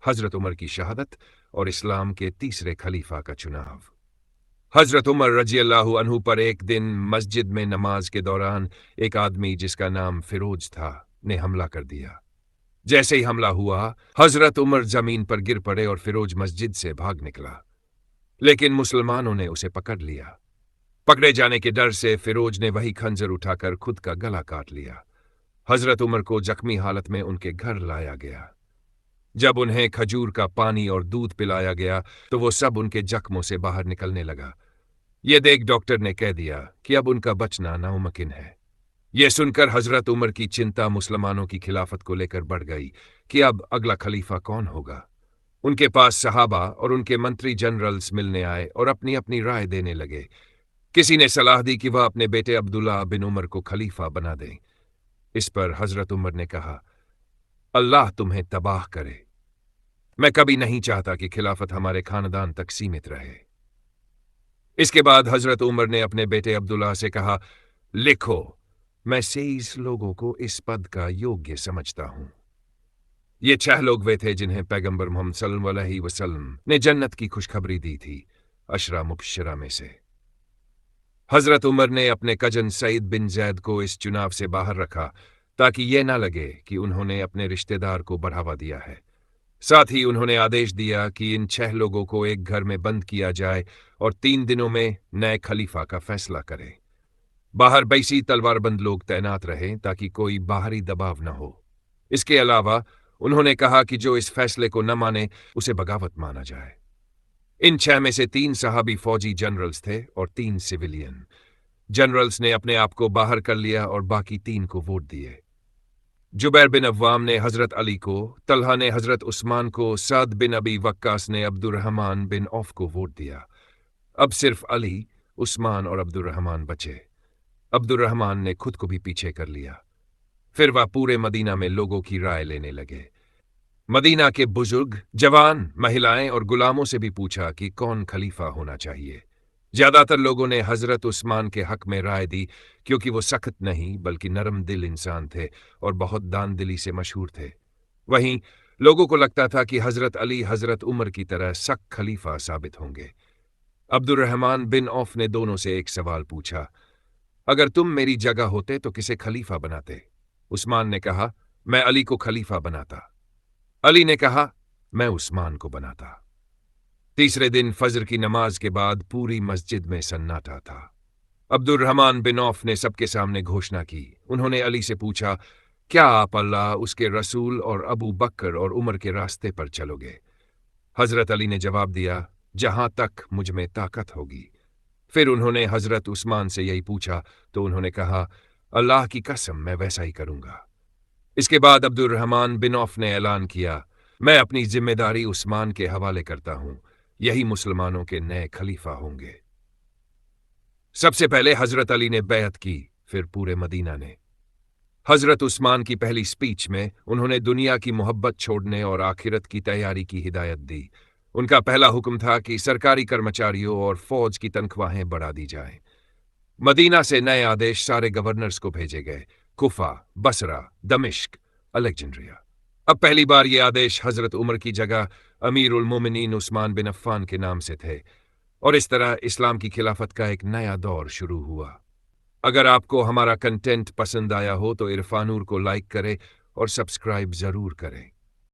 हजरत उमर की शहादत और इस्लाम के तीसरे खलीफा का चुनाव। हजरत उमर रजी अल्लाह अन्हु पर एक दिन मस्जिद में नमाज के दौरान एक आदमी जिसका नाम फिरोज था ने हमला कर दिया। जैसे ही हमला हुआ, हजरत उमर जमीन पर गिर पड़े और फिरोज मस्जिद से भाग निकला, लेकिन मुसलमानों ने उसे पकड़ लिया। पकड़े जाने के डर से फिरोज ने वही खंजर उठाकर खुद का गला काट लिया। हजरत उमर को जख्मी हालत में उनके घर लाया गया। जब उन्हें खजूर का पानी और दूध पिलाया गया तो वो सब उनके जख्मों से बाहर निकलने लगा। ये देख डॉक्टर ने कह दिया कि अब उनका बचना नामुमकिन है। ये सुनकर हजरत उमर की चिंता मुसलमानों की खिलाफत को लेकर बढ़ गई कि अब अगला खलीफा कौन होगा। उनके पास सहाबा और उनके मंत्री जनरल्स मिलने आए और अपनी अपनी राय देने लगे। किसी ने सलाह दी कि वह अपने बेटे अब्दुल्ला बिन उमर को खलीफा बना दें। इस पर हजरत उमर ने कहा, अल्लाह तुम्हें तबाह करे। मैं कभी नहीं चाहता कि खिलाफत हमारे खानदान तक सीमित रहे। इसके बाद हजरत उमर ने अपने बेटे अब्दुल्ला से कहा, लिखो, मैं 23 लोगों को इस पद का योग्य समझता हूं। ये 6 लोग वे थे जिन्हें पैगंबर मोहम्मद सल्लल्लाहु अलैहि वसल्लम ने जन्नत की खुशखबरी दी थी, अशरा मुबश्शरा में से। हजरत उमर ने अपने कजन सईद बिन जैद को इस चुनाव से बाहर रखा ताकि ये ना लगे कि उन्होंने अपने रिश्तेदार को बढ़ावा दिया है। साथ ही उन्होंने आदेश दिया कि इन 6 लोगों को एक घर में बंद किया जाए और 3 दिनों में नए खलीफा का फैसला करें। बाहर बैसी तलवारबंद लोग तैनात रहें ताकि कोई बाहरी दबाव न हो। इसके अलावा उन्होंने कहा कि जो इस फैसले को न माने उसे बगावत माना जाए। इन 6 में से 3 सहाबी फौजी जनरल्स थे और 3 सिविलियन। जनरल्स ने अपने आप को बाहर कर लिया और बाकी 3 को वोट दिए। जुबैर बिन अव्वाम ने हजरत अली को, तलहा ने हजरत उस्मान को, साद बिन अबी वक्कास ने अब्दुर्रहमान बिन औफ को वोट दिया। अब सिर्फ अली, उस्मान और अब्दुर्रहमान बचे। अब्दुर्रहमान ने खुद को भी पीछे कर लिया। फिर वह पूरे मदीना में लोगों की राय लेने लगे। मदीना के बुजुर्ग, जवान, महिलाएं और गुलामों से भी पूछा कि कौन खलीफा होना चाहिए। ज्यादातर लोगों ने हजरत उस्मान के हक में राय दी क्योंकि वो सख्त नहीं बल्कि नरम दिल इंसान थे और बहुत दान दिली से मशहूर थे। वहीं लोगों को लगता था कि हजरत अली हजरत उमर की तरह सख्त खलीफा साबित होंगे। अब्दुर्रहमान बिन औफ ने दोनों से एक सवाल पूछा, अगर तुम मेरी जगह होते तो किसे खलीफा बनाते? उस्मान ने कहा, मैं अली को खलीफा बनाता। अली ने कहा, मैं उस्मान को बनाता। तीसरे दिन फजर की नमाज के बाद पूरी मस्जिद में सन्नाटा था। अब्दुर्रहमान बिन औफ ने सबके सामने घोषणा की। उन्होंने अली से पूछा, क्या आप अल्लाह, उसके रसूल और अबू बकर और उमर के रास्ते पर चलोगे? हजरत अली ने जवाब दिया, जहां तक मुझ में ताकत होगी। फिर उन्होंने हजरत उस्मान से यही पूछा तो उन्होंने कहा, अल्लाह की कसम मैं वैसा ही करूंगा। इसके बाद अब्दुर्रहमान बिन औफ ने ऐलान किया, मैं अपनी जिम्मेदारी उस्मान के हवाले करता हूं, यही मुसलमानों के नए खलीफा होंगे। सबसे पहले हजरत अली ने बैअत की, फिर पूरे मदीना ने। हजरत उस्मान की पहली स्पीच में उन्होंने दुनिया की मोहब्बत छोड़ने और आखिरत की तैयारी की हिदायत दी। उनका पहला हुक्म था कि सरकारी कर्मचारियों और फौज की तनख्वाहें बढ़ा दी जाएं। मदीना से नए आदेश सारे गवर्नर्स को भेजे गए, कुफा, बसरा, दमिश्क, अलेक्जेंड्रिया। अब पहली बार ये आदेश हजरत उमर की जगह अमीर उल मोमिनीन उस्मान बिन अफ्फान के नाम से थे और इस तरह इस्लाम की खिलाफत का एक नया दौर शुरू हुआ। अगर आपको हमारा कंटेंट पसंद आया हो तो इरफानूर को लाइक करें और सब्सक्राइब जरूर करें।